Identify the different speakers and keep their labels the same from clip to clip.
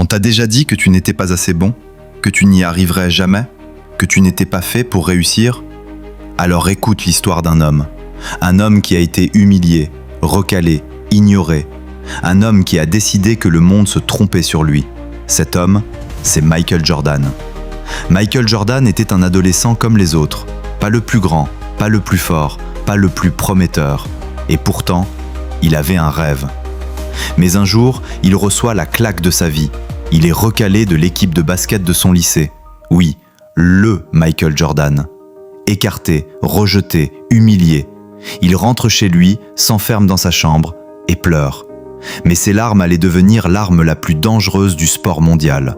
Speaker 1: t'a déjà dit que tu n'étais pas assez bon, que tu n'y arriverais jamais, que tu n'étais pas fait pour réussir? Alors écoute l'histoire d'un homme. Un homme qui a été humilié, recalé, ignoré. Un homme qui a décidé que le monde se trompait sur lui. Cet homme, c'est Michael Jordan. Michael Jordan était un adolescent comme les autres. Pas le plus grand, pas le plus fort, pas le plus prometteur. Et pourtant, il avait un rêve. Mais un jour, il reçoit la claque de sa vie. Il est recalé de l'équipe de basket de son lycée. Oui, le Michael Jordan. Écarté, rejeté, humilié. Il rentre chez lui, s'enferme dans sa chambre et pleure. Mais ces larmes allaient devenir l'arme la plus dangereuse du sport mondial.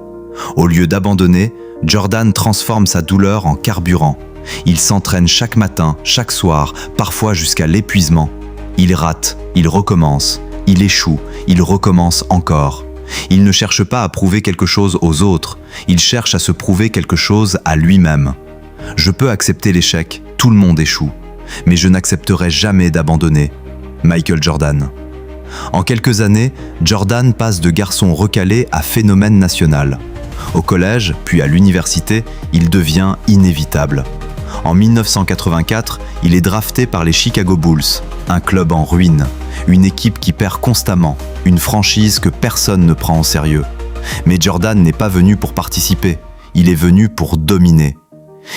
Speaker 1: Au lieu d'abandonner, Jordan transforme sa douleur en carburant. Il s'entraîne chaque matin, chaque soir, parfois jusqu'à l'épuisement. Il rate, il recommence, il échoue, il recommence encore. Il ne cherche pas à prouver quelque chose aux autres, il cherche à se prouver quelque chose à lui-même. Je peux accepter l'échec, tout le monde échoue, mais je n'accepterai jamais d'abandonner. Michael Jordan. En quelques années, Jordan passe de garçon recalé à phénomène national. Au collège, puis à l'université, il devient inévitable. En 1984, il est drafté par les Chicago Bulls, un club en ruine, une équipe qui perd constamment, une franchise que personne ne prend au sérieux. Mais Jordan n'est pas venu pour participer, il est venu pour dominer.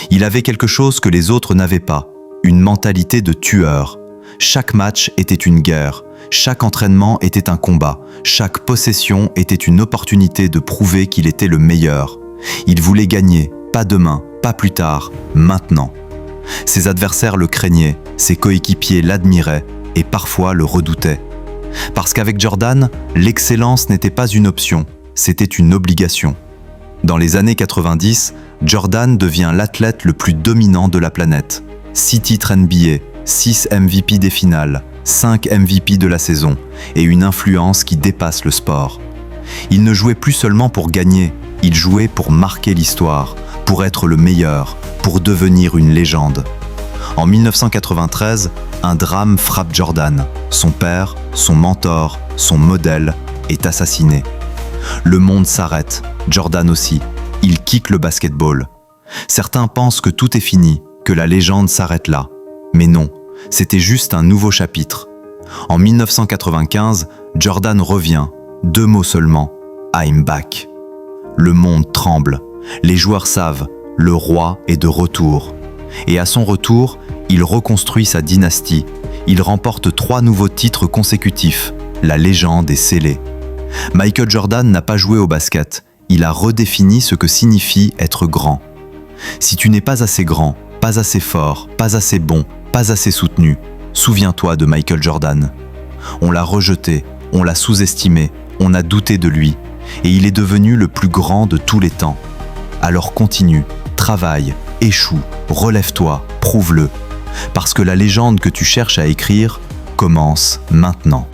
Speaker 1: Il avait quelque chose que les autres n'avaient pas, une mentalité de tueur. Chaque match était une guerre, chaque entraînement était un combat, chaque possession était une opportunité de prouver qu'il était le meilleur. Il voulait gagner, pas demain, pas plus tard, maintenant. Ses adversaires le craignaient, ses coéquipiers l'admiraient et parfois le redoutaient. Parce qu'avec Jordan, l'excellence n'était pas une option, c'était une obligation. Dans les années 90, Jordan devient l'athlète le plus dominant de la planète. 6 titres NBA, 6 MVP des finales, 5 MVP de la saison et une influence qui dépasse le sport. Il ne jouait plus seulement pour gagner, il jouait pour marquer l'histoire, pour être le meilleur, pour devenir une légende. En 1993, un drame frappe Jordan. Son père, son mentor, son modèle est assassiné. Le monde s'arrête, Jordan aussi. Il quitte le basketball. Certains pensent que tout est fini, que la légende s'arrête là. Mais non, c'était juste un nouveau chapitre. En 1995, Jordan revient, 2 mots seulement, I'm back. Le monde tremble, les joueurs savent, le roi est de retour. Et à son retour, il reconstruit sa dynastie. Il remporte 3 nouveaux titres consécutifs. La légende est scellée. Michael Jordan n'a pas joué au basket. Il a redéfini ce que signifie être grand. Si tu n'es pas assez grand, pas assez fort, pas assez bon, pas assez soutenu, souviens-toi de Michael Jordan. On l'a rejeté, on l'a sous-estimé, on a douté de lui. Et il est devenu le plus grand de tous les temps. Alors continue, travaille, échoue, relève-toi, prouve-le. Parce que la légende que tu cherches à écrire commence maintenant.